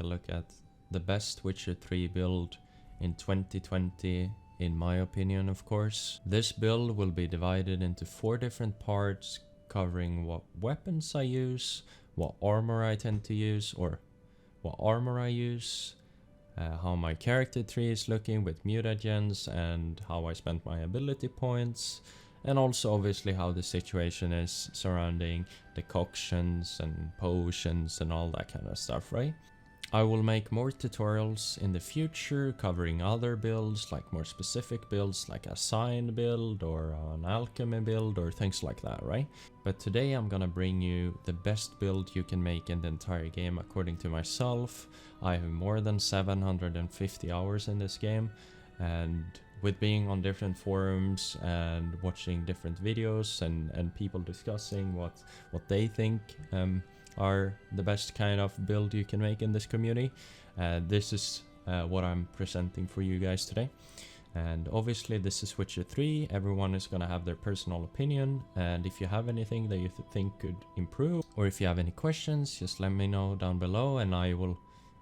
take a look at the best Witcher 3 build in 2020, in my opinion, of course. This build will be divided into 4 different parts, covering what weapons I use, what armor I tend to use, or what armor I use, how my character tree is looking with mutagens, and how I spent my ability points, and also obviously how the situation is surrounding decoctions and potions and all that kind of stuff, right? I will make more tutorials in the future covering other builds, like more specific builds like a sign build or an alchemy build or things like that, right? But today I'm gonna bring you the best build you can make in the entire game according to myself. I have more than 750 hours in this game, and with being on different forums and watching different videos and people discussing what they think are the best kind of build you can make in this community, this is what I'm presenting for you guys today. And obviously this is Witcher 3, everyone is gonna have their personal opinion, and if you have anything that you think could improve, or if you have any questions, just let me know down below and I will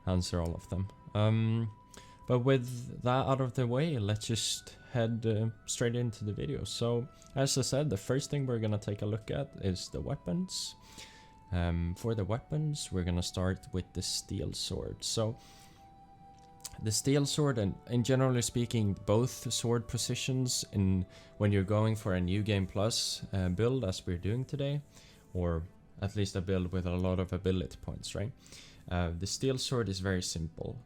answer all of them. But with that out of the way, let's just head straight into the video. So, as I said, the first thing we're gonna take a look at is the weapons. For the weapons, we're gonna start with the steel sword. So, the steel sword, and generally speaking, both sword positions when you're going for a new game plus build, as we're doing today, or at least a build with a lot of ability points, right? The steel sword is very simple.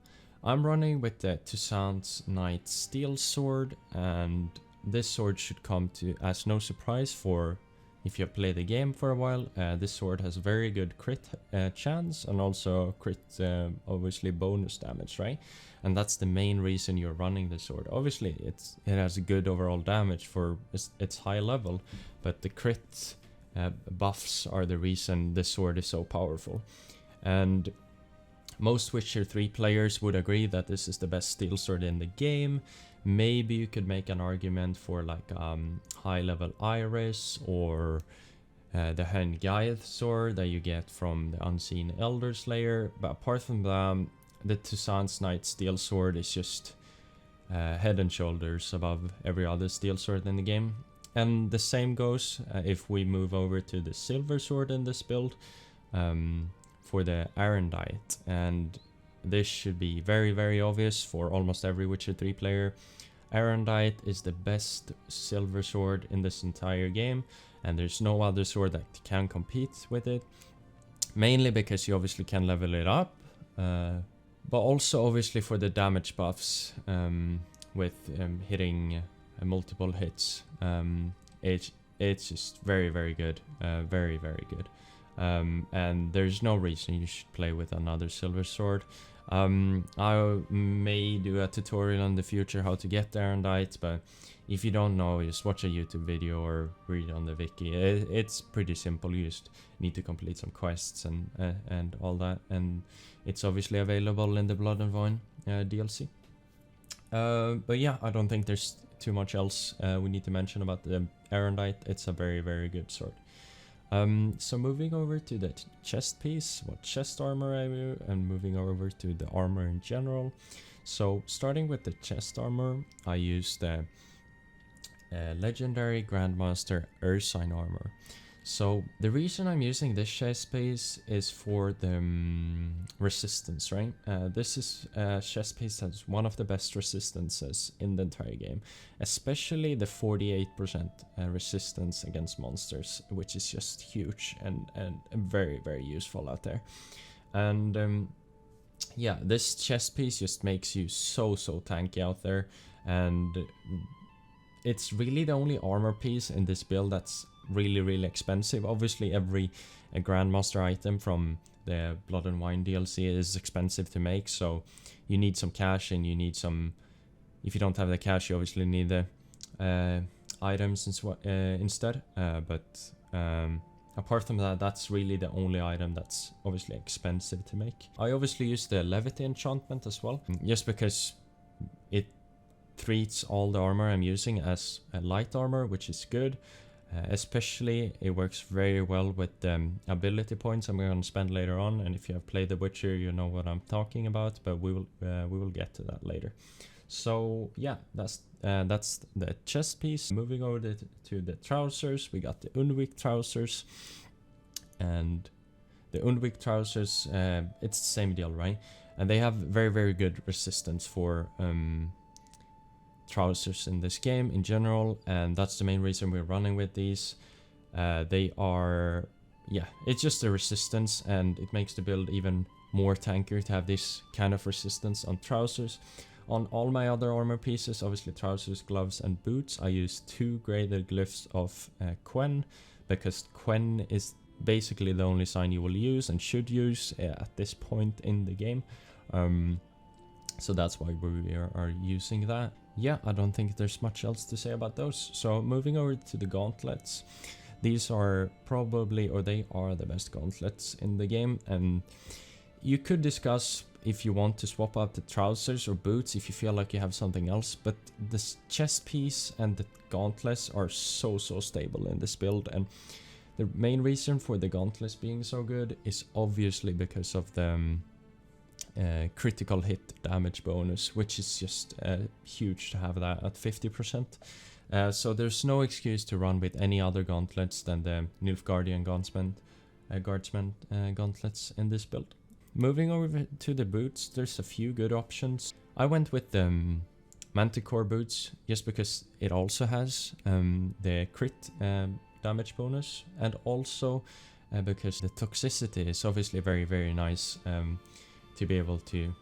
I'm running with the Toussaint's Knight Steel Sword, and this sword should come to as no surprise for if you play the game for a while. This sword has very good crit chance and also crit obviously bonus damage, right? And that's the main reason you're running the sword. Obviously it has good overall damage for its high level, but the crit buffs are the reason this sword is so powerful. And most Witcher 3 players would agree that this is the best steel sword in the game. Maybe you could make an argument for like high level Iris or the Hengaith sword that you get from the Unseen Elder Slayer. But apart from that, the Toussaint's Knight Steel Sword is just head and shoulders above every other steel sword in the game. And the same goes if we move over to the silver sword in this build. For the Arrd, and this should be very obvious for almost every Witcher 3 player. Arrd is the best silver sword in this entire game, and there's no other sword that can compete with it, mainly because you obviously can level it up, but also obviously for the damage buffs with hitting multiple hits. It's just very good, very good. And there's no reason you should play with another silver sword. I may do a tutorial in the future how to get Arrd, but if you don't know, just watch a YouTube video or read on the wiki. It's pretty simple. You just need to complete some quests and all that, and it's obviously available in the Blood and Wine DLC. But yeah, I don't think there's too much else we need to mention about the Arrd. It's a very good sword. So moving over to the chest piece, what chest armor I wear, and moving over to the armor in general. So starting with the chest armor, I use the legendary Grandmaster Ursine armor. So the reason I'm using this chest piece is for the resistance, right? This is a chest piece that's one of the best resistances in the entire game, especially the 48% resistance against monsters, which is just huge and very useful out there. And yeah, this chest piece just makes you so tanky out there, and it's really the only armor piece in this build that's really expensive. Obviously every Grandmaster item from the Blood and Wine DLC is expensive to make, so you need some cash, and you need some, if you don't have the cash you obviously need the items instead, but apart from that, that's really the only item that's obviously expensive to make. I obviously use the Levity enchantment as well, just because it treats all the armor I'm using as a light armor, which is good. Especially, it works very well with ability points I'm going to spend later on, and if you have played The Witcher, you know what I'm talking about, but we will get to that later. So yeah, that's the chest piece. Moving over to the trousers, we got the Undvik trousers, and the Undvik trousers, it's the same deal, right? And they have very good resistance for trousers in this game in general, and that's the main reason we're running with these. They are, yeah, it's just the resistance, and it makes the build even more tankier to have this kind of resistance on trousers. On all my other armor pieces, obviously trousers, gloves, and boots, I use 2 graded glyphs of Quen, because Quen is basically the only sign you will use and should use at this point in the game. So that's why we are using that. Yeah, I don't think there's much else to say about those. So moving over to the gauntlets. These are probably, or they are the best gauntlets in the game, and you could discuss if you want to swap out the trousers or boots if you feel like you have something else, but this chest piece and the gauntlets are so stable in this build, and the main reason for the gauntlets being so good is obviously because of the critical hit damage bonus, which is just huge to have that at 50%. So there's no excuse to run with any other gauntlets than the Nilfgaardian Guardsman gauntlets in this build. Moving over to the boots, there's a few good options. I went with the Manticore boots just because it also has the crit damage bonus, and also because the toxicity is obviously very nice to be able to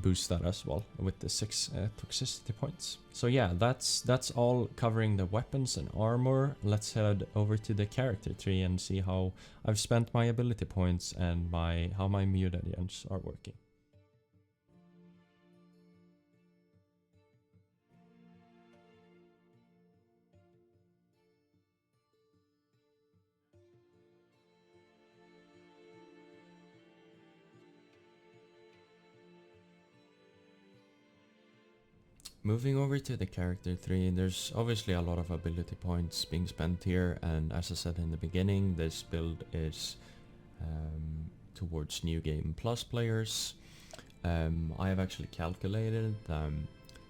boost that as well with the 6 toxicity points. So yeah, that's all covering the weapons and armor. Let's head over to the character tree and see how I've spent my ability points and how my mutagens are working. Moving over to the character tree, there's obviously a lot of ability points being spent here, and as I said in the beginning, this build is towards New Game Plus players. I have actually calculated,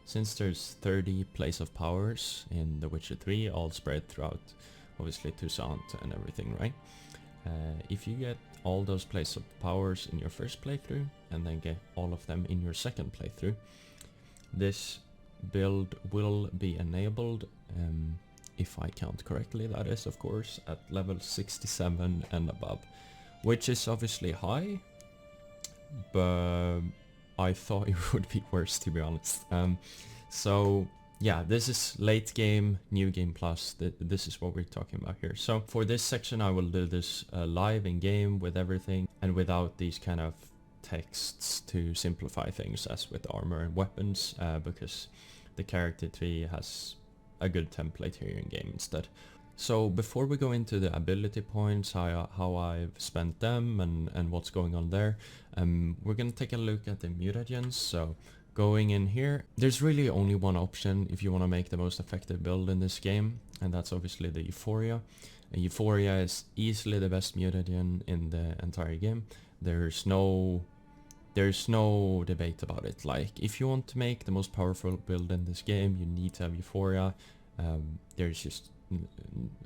since there's 30 place of powers in The Witcher 3, all spread throughout obviously Toussaint and everything, right? If you get all those place of powers in your first playthrough, and then get all of them in your second playthrough, this build will be enabled, if I count correctly, that is of course at level 67 and above, which is obviously high, but I thought it would be worse, to be honest. So yeah, this is late game, New Game Plus, this is what we're talking about here. So for this section I will do this live in game with everything and without these kind of texts to simplify things as with armor and weapons, because the character tree has a good template here in game instead. So before we go into the ability points, how I've spent them and what's going on there, we're gonna take a look at the mutagens. So going in here, there's really only one option if you want to make the most effective build in this game, and that's obviously the Euphoria. And Euphoria is easily the best mutagen in the entire game. There's no debate about it. Like, if you want to make the most powerful build in this game, you need to have Euphoria. There's just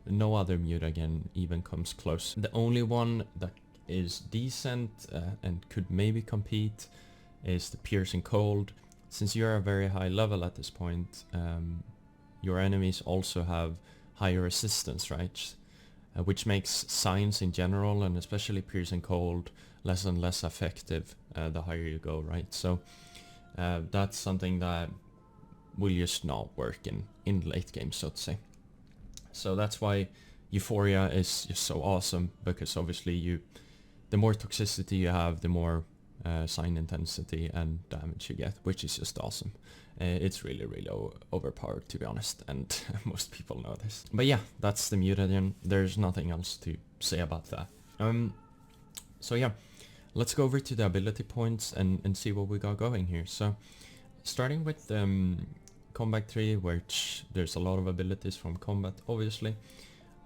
no other mutagen even comes close. The only one that is decent and could maybe compete is the Piercing Cold. Since you're a very high level at this point, your enemies also have higher resistance, right? Which makes signs in general, and especially Piercing Cold, less and less effective the higher you go, right? So that's something that will just not work in late game, so to say. So that's why Euphoria is just so awesome, because obviously the more toxicity you have, the more sign intensity and damage you get, which is just awesome. It's really overpowered, to be honest, and most people know this. But yeah, that's the mutagen. There's nothing else to say about that. So yeah, let's go over to the ability points and see what we got going here. So starting with combat tree, which there's a lot of abilities from combat, obviously.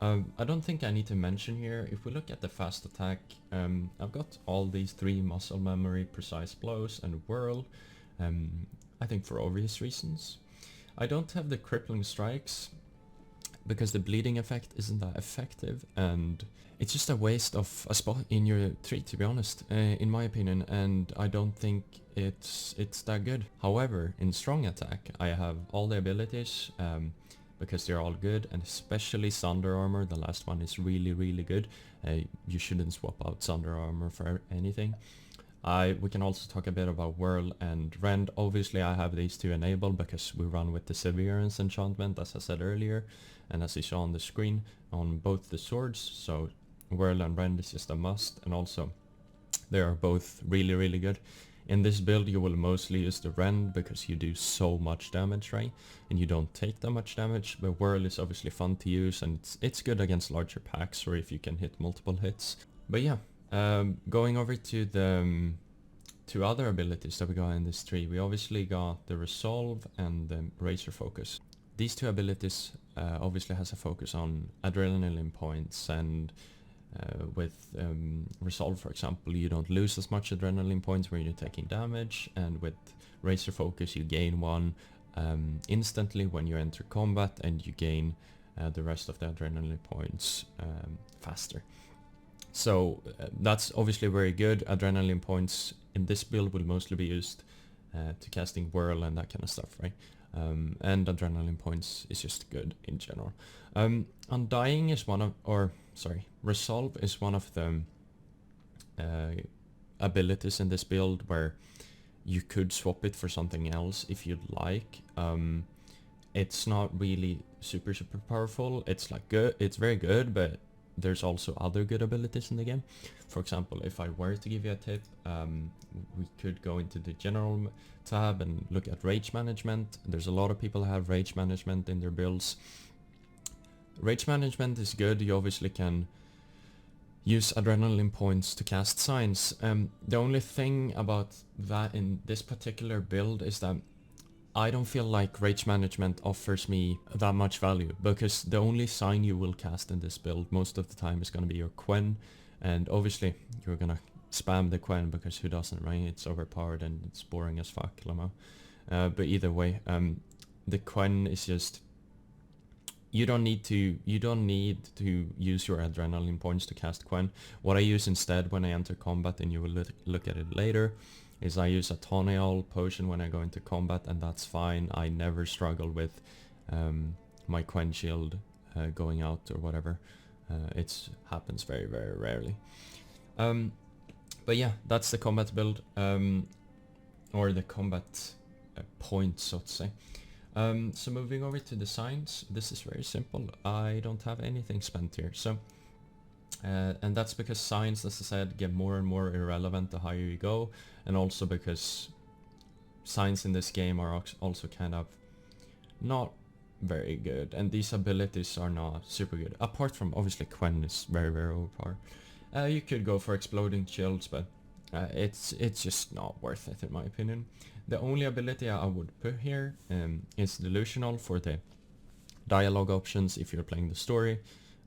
I don't think I need to mention here, if we look at the fast attack, I've got all these 3 muscle memory, precise blows, and whirl, I think for obvious reasons. I don't have the crippling strikes, because the bleeding effect isn't that effective, and it's just a waste of a spot in your tree, to be honest, in my opinion, and I don't think it's that good. However, in strong attack, I have all the abilities, because they're all good, and especially Thunder Armor, the last one is really, really good. You shouldn't swap out Thunder Armor for anything. We can also talk a bit about Whirl and Rend. Obviously I have these two enabled because we run with the Severance enchantment, as I said earlier, and as you saw on the screen, on both the swords, so Whirl and Rend is just a must, and also they are both really, really good. In this build you will mostly use the Rend because you do so much damage, right? And you don't take that much damage, but Whirl is obviously fun to use, and it's good against larger packs or if you can hit multiple hits. But yeah, going over to the two other abilities that we got in this tree, we obviously got the Resolve and the Razor Focus. These two abilities obviously has a focus on adrenaline points, and with Resolve, for example, you don't lose as much adrenaline points when you're taking damage, and with Razor Focus you gain one instantly when you enter combat, and you gain the rest of the adrenaline points faster. So that's obviously very good. Adrenaline points in this build will mostly be used to casting Whirl and that kind of stuff, right? And adrenaline points is just good in general. Undying is one of, Resolve is one of the abilities in this build where you could swap it for something else if you'd like. It's not really super powerful. It's like good, it's very good, but there's also other good abilities in the game. For example, if I were to give you a tip, we could go into the general tab and look at rage management. There's a lot of people who have rage management in their builds. Rage management is good. You obviously can use adrenaline points to cast signs. The only thing about that in this particular build is that I don't feel like rage management offers me that much value, because the only sign you will cast in this build most of the time is going to be your Quen, and obviously you're going to spam the Quen because who doesn't, right? It's overpowered and it's boring as fuck, Lamo. But either way, the Quen is just, you don't need to use your adrenaline points to cast Quen. What I use instead when I enter combat, and you will look at it later, is I use a Tonial potion when I go into combat, and that's fine. I never struggle with my Quen shield going out or whatever. It happens very, very rarely. But yeah, that's the combat build, or the combat point, so to say. So moving over to the signs, this is very simple. I don't have anything spent here, so and that's because signs, as I said, get more and more irrelevant the higher you go, and also because signs in this game are also kind of not very good, and these abilities are not super good, apart from obviously Quen is very, very overpowered. You could go for exploding shields, but it's just not worth it in my opinion. The only ability I would put here is Delusional for the dialogue options if you're playing the story,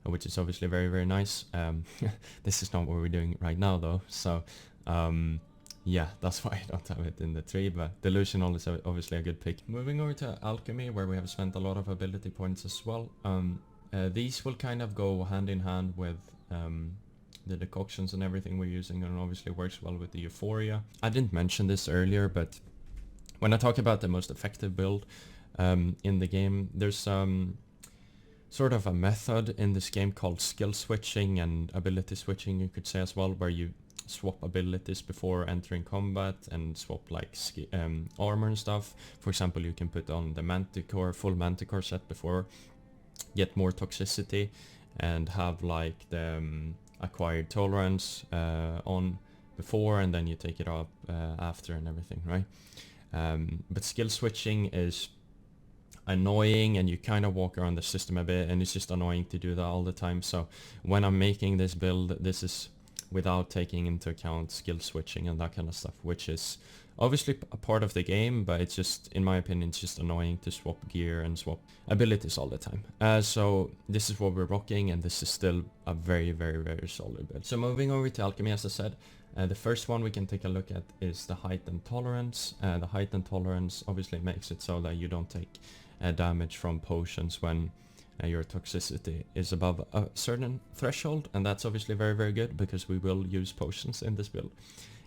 which is obviously very, very nice. This is not what we're doing right now though, so yeah, that's why I don't have it in the tree, but Delusional is obviously a good pick. Moving over to Alchemy, where we have spent a lot of ability points as well. These will kind of go hand in hand with the decoctions and everything we're using, and obviously works well with the Euphoria. I didn't mention this earlier, but when I talk about the most effective build in the game, there's sort of a method in this game called skill switching and ability switching, you could say as well, where you swap abilities before entering combat and swap like armor and stuff. For example, you can put on the Manticore, full Manticore set before, get more toxicity, and have like the acquired tolerance on before, and then you take it up after and everything, right? But skill switching is annoying, and you kind of walk around the system a bit, and it's just annoying to do that all the time. So when I'm making this build, this is without taking into account skill switching and that kind of stuff, which is obviously a part of the game, but it's just, in my opinion, it's just annoying to swap gear and swap abilities all the time. So this is what we're rocking, and this is still a very, very, very solid build. So moving over to alchemy, as I said, the first one we can take a look at is the heightened tolerance. The heightened tolerance obviously makes it so that you don't take damage from potions when your toxicity is above a certain threshold, and that's obviously very, very good because we will use potions in this build.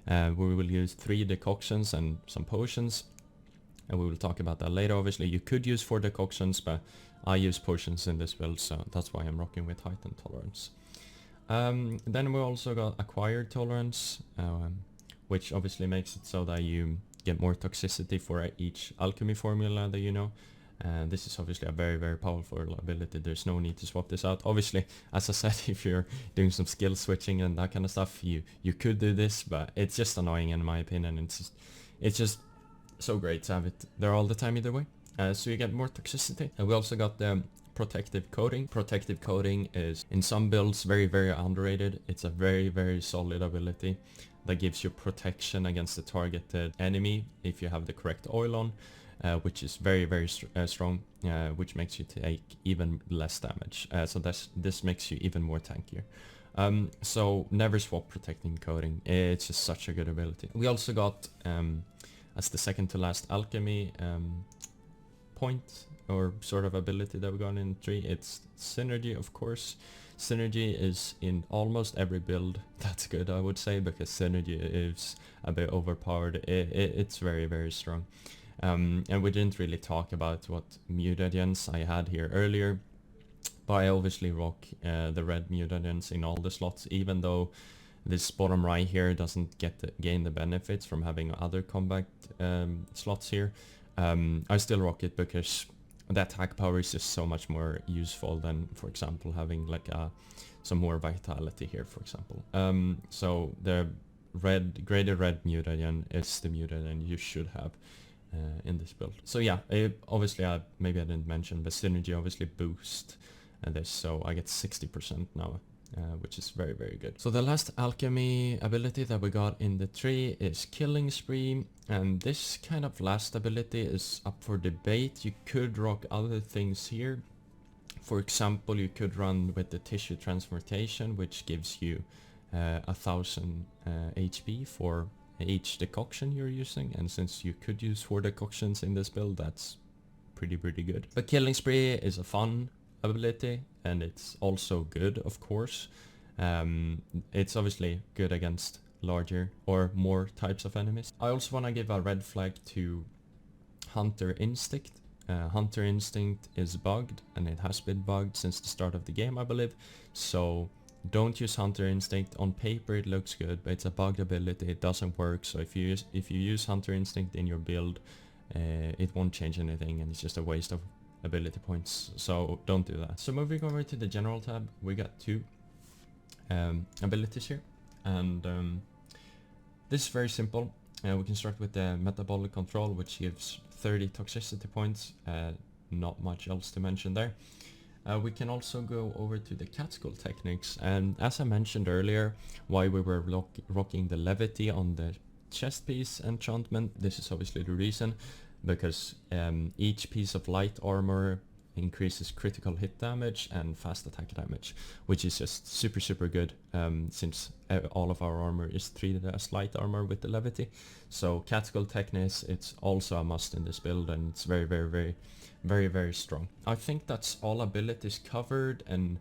We will use 3 decoctions and some potions, and we will talk about that later. Obviously you could use 4 decoctions, but I use potions in this build, so that's why I'm rocking with heightened tolerance. Then we also got acquired tolerance, which obviously makes it so that you get more toxicity for each alchemy formula that you know. And this is obviously a very, very powerful ability. There's no need to swap this out. Obviously, as I said, if you're doing some skill switching and that kind of stuff, you could do this, but it's just annoying in my opinion. It's just so great to have it there all the time either way. So you get more toxicity. And we also got the protective coating. Protective coating is in some builds very, very underrated. It's a very, very solid ability that gives you protection against the targeted enemy if you have the correct oil on. Which is very, very strong, which makes you take even less damage. So this makes you even more tankier. So never swap protecting coating. It's just such a good ability. We also got, as the second to last alchemy point or sort of ability that we got in 3, it's synergy, of course. Synergy is in almost every build. That's good, I would say, because synergy is a bit overpowered. It's very, very strong. And we didn't really talk about what mutagens I had here earlier, but I obviously rock the red mutagens in all the slots, even though this bottom right here doesn't gain the benefits from having other combat slots here. I still rock it because the attack power is just so much more useful than, for example, having like some more vitality here, for example. So the graded red mutagen is the mutagen you should have in this build. So yeah, obviously maybe I didn't mention, but synergy obviously boost this, so I get 60% now, which is very, very good. So the last alchemy ability that we got in the tree is Killing Spree, and this kind of last ability is up for debate. You could rock other things here. For example, you could run with the tissue transmutation, which gives you 1000 HP for each decoction you're using, and since you could use 4 decoctions in this build, that's pretty good. But Killing Spree is a fun ability, and it's also good, of course. It's obviously good against larger or more types of enemies. I also want to give a red flag to Hunter Instinct. Hunter Instinct is bugged, and it has been bugged since the start of the game, I believe, so don't use Hunter Instinct. On paper it looks good, but it's a bugged ability, it doesn't work. So if you use Hunter Instinct in your build, it won't change anything, and it's just a waste of ability points, so don't do that. So moving over to the general tab, we got 2 abilities here, and this is very simple. We can start with the metabolic control, which gives 30 toxicity points, not much else to mention there. We can also go over to the catskill techniques, and as I mentioned earlier, why we were rocking the levity on the chest piece enchantment, this is obviously the reason, because each piece of light armor increases critical hit damage and fast attack damage, which is just super good, since all of our armor is treated as light armor with the levity. So catskill techniques, it's also a must in this build, and it's very strong. I think that's all abilities covered, and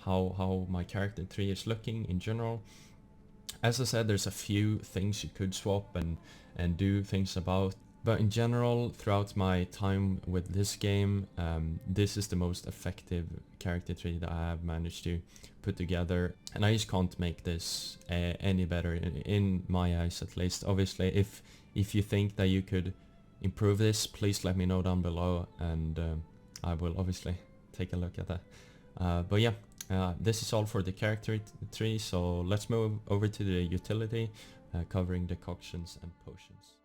how my character tree is looking in general. As I said, there's a few things you could swap and do things about, but in general, throughout my time with this game, this is the most effective character tree that I have managed to put together, and I just can't make this any better in my eyes, at least. Obviously, if you think that you could improve this, please let me know down below, and I will obviously take a look at that. But yeah, this is all for the character tree, so let's move over to the utility, covering decoctions and potions.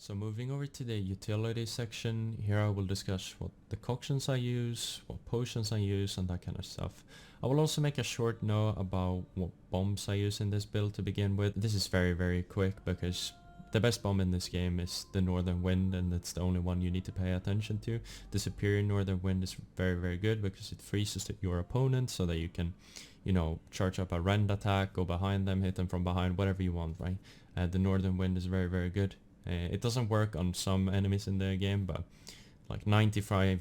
So moving over to the utility section, here I will discuss what decoctions I use, what potions I use, and that kind of stuff. I will also make a short note about what bombs I use in this build to begin with. This is very quick because the best bomb in this game is the Northern Wind, and it's the only one you need to pay attention to. The superior Northern Wind is very good because it freezes your opponent so that you can, you know, charge up a rend attack, go behind them, hit them from behind, whatever you want, right? The Northern Wind is very good. It doesn't work on some enemies in the game, but like 95%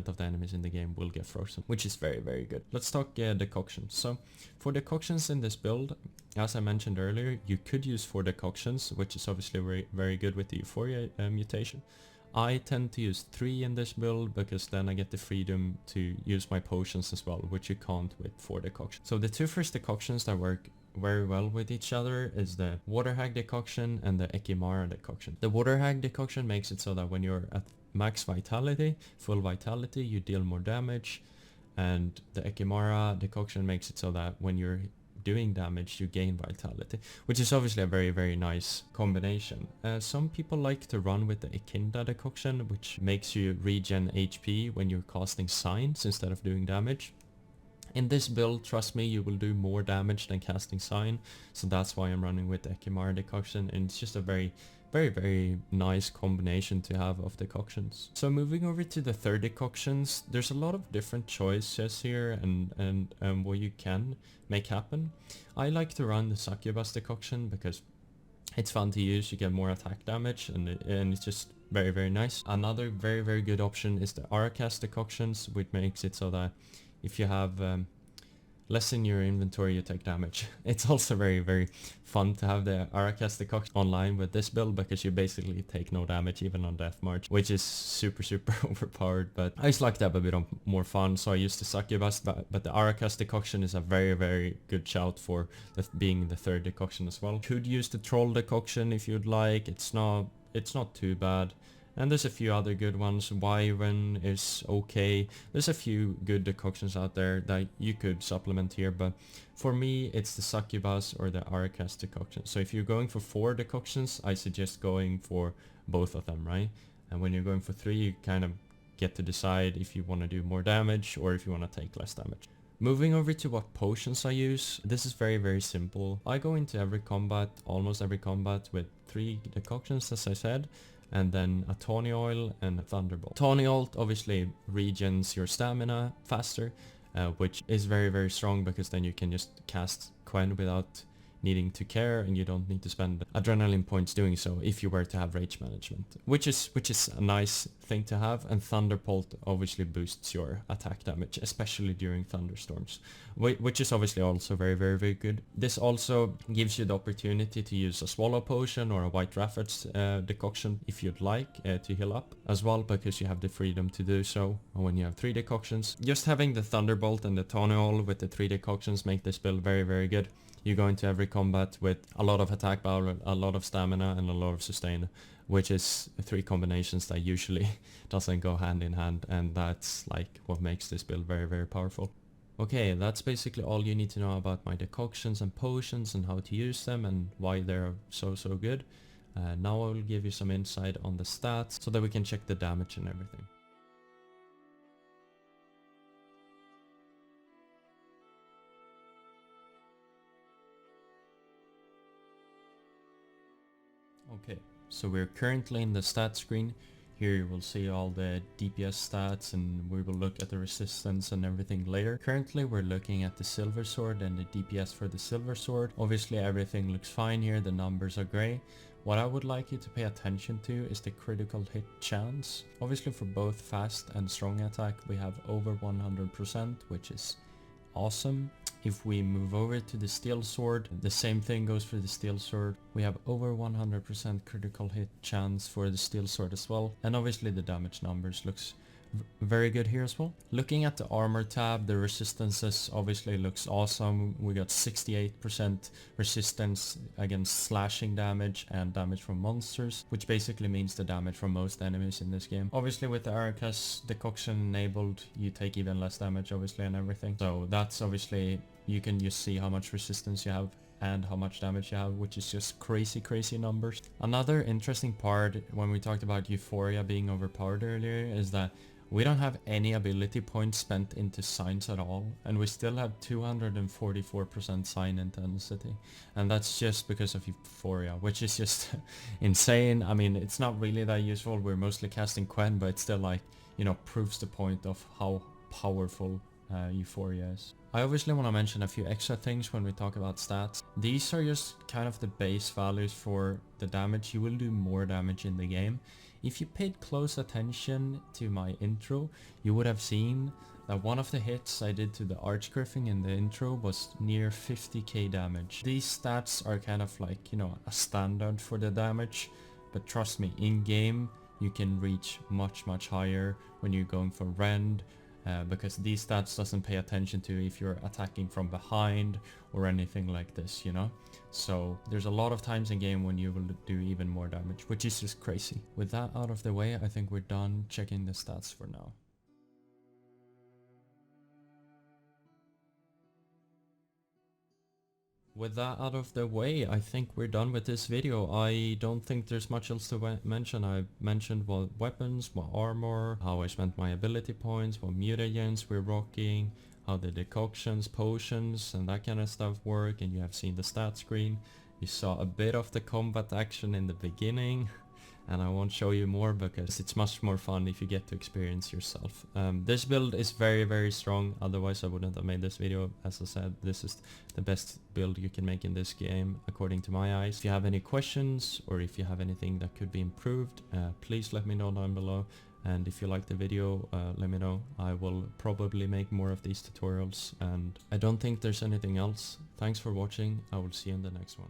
of the enemies in the game will get frozen, which is very good. Let's talk decoctions. So for decoctions in this build, as I mentioned earlier, you could use 4 decoctions, which is obviously very good with the Euphoria mutation. I tend to use 3 in this build because then I get the freedom to use my potions as well, which you can't with 4 decoctions. So the 2 first decoctions that work very well with each other is the Water Hag decoction and the Ekimara decoction. The Water Hag decoction makes it so that when you're at max vitality, full vitality, you deal more damage, and the Ekimara decoction makes it so that when you're doing damage you gain vitality, which is obviously a very nice combination. Some people like to run with the Ekinda decoction, which makes you regen HP when you're casting signs instead of doing damage. In this build, trust me, you will do more damage than casting sign, so that's why I'm running with the Ekimara decoction, and it's just a very nice combination to have of decoctions. So moving over to the third decoctions, there's a lot of different choices here and what you can make happen. I like to run the Succubus decoction because it's fun to use, you get more attack damage, and it's just very nice. Another very good option is the Arrd decoctions, which makes it so that if you have less in your inventory, you take damage. It's also very fun to have the Arrd decoction online with this build because you basically take no damage even on death march, which is super overpowered, but I just like to have a bit of more fun, so I use the Succubus, but the Arrd decoction is a very good shout for being the third decoction as well. Could use the Troll decoction if you'd like, it's not too bad. And there's a few other good ones. Wyvern is okay. There's a few good decoctions out there that you could supplement here, but for me it's the Succubus or the Arrd decoction. So if you're going for 4 decoctions, I suggest going for both of them, right? And when you're going for 3, you kind of get to decide if you want to do more damage or if you want to take less damage. Moving over to what potions I use, this is very simple. I go into every combat, almost every combat, with 3 decoctions, as I said, and then a Tawny Oil and a Thunderbolt. Tawny Ult obviously regens your stamina faster, which is very strong because then you can just cast Quen without needing to care, and you don't need to spend adrenaline points doing so if you were to have rage management, which is a nice thing to have. And Thunderbolt obviously boosts your attack damage, especially during thunderstorms, which is obviously also very good. This also gives you the opportunity to use a Swallow Potion or a White Raffard's decoction if you'd like to heal up as well, because you have the freedom to do so when you have 3 decoctions. Just having the Thunderbolt and the Tawny Oil with the 3 decoctions make this build very good. You go into every combat with a lot of attack power, a lot of stamina, and a lot of sustain, which is 3 combinations that usually doesn't go hand in hand, and that's like what makes this build very powerful. Okay, that's basically all you need to know about my decoctions and potions and how to use them and why they're so good. Now I will give you some insight on the stats so that we can check the damage and everything. Okay, so we're currently in the stat screen. Here you will see all the DPS stats, and we will look at the resistance and everything later. Currently we're looking at the Silver Sword and the DPS for the Silver Sword. Obviously everything looks fine here, the numbers are grey. What I would like you to pay attention to is the critical hit chance. Obviously for both fast and strong attack we have over 100%, which is awesome. If we move over to the Steel Sword, the same thing goes for the Steel Sword. We have over 100% critical hit chance for the Steel Sword as well. And obviously the damage numbers looks very good here as well. Looking at the armor tab, the resistances obviously looks awesome. We got 68% resistance against slashing damage and damage from monsters, which basically means the damage from most enemies in this game. Obviously with the Arrd decoction enabled, you take even less damage obviously and everything. So that's obviously you can just see how much resistance you have and how much damage you have, which is just crazy numbers. Another interesting part when we talked about Euphoria being overpowered earlier is that we don't have any ability points spent into signs at all, and we still have 244% sign intensity, and that's just because of Euphoria, which is just insane. I mean, it's not really that useful, we're mostly casting Quen, but it's still like, you know, proves the point of how powerful Euphoria is. I obviously want to mention a few extra things when we talk about stats. These are just kind of the base values for the damage. You will do more damage in the game. If you paid close attention to my intro, you would have seen that one of the hits I did to the Archgriffin in the intro was near 50k damage. These stats are kind of like, you know, a standard for the damage, but trust me, in game you can reach much higher when you're going for Rend, because these stats doesn't pay attention to if you're attacking from behind or anything like this, you know? So there's a lot of times in game when you will do even more damage, which is just crazy. With that out of the way, I think we're done checking the stats for now. With that out of the way, I think we're done with this video. I don't think there's much else to mention. I mentioned what weapons, what armor, how I spent my ability points, what mutagens we're rocking, how the decoctions, potions and that kind of stuff work, and you have seen the stat screen. You saw a bit of the combat action in the beginning, and I won't show you more because it's much more fun if you get to experience yourself. This build is very strong, otherwise I wouldn't have made this video. As I said, this is the best build you can make in this game according to my eyes. If you have any questions or if you have anything that could be improved, please let me know down below. And if you like the video, let me know. I will probably make more of these tutorials, and I don't think there's anything else. Thanks for watching. I will see you in the next one.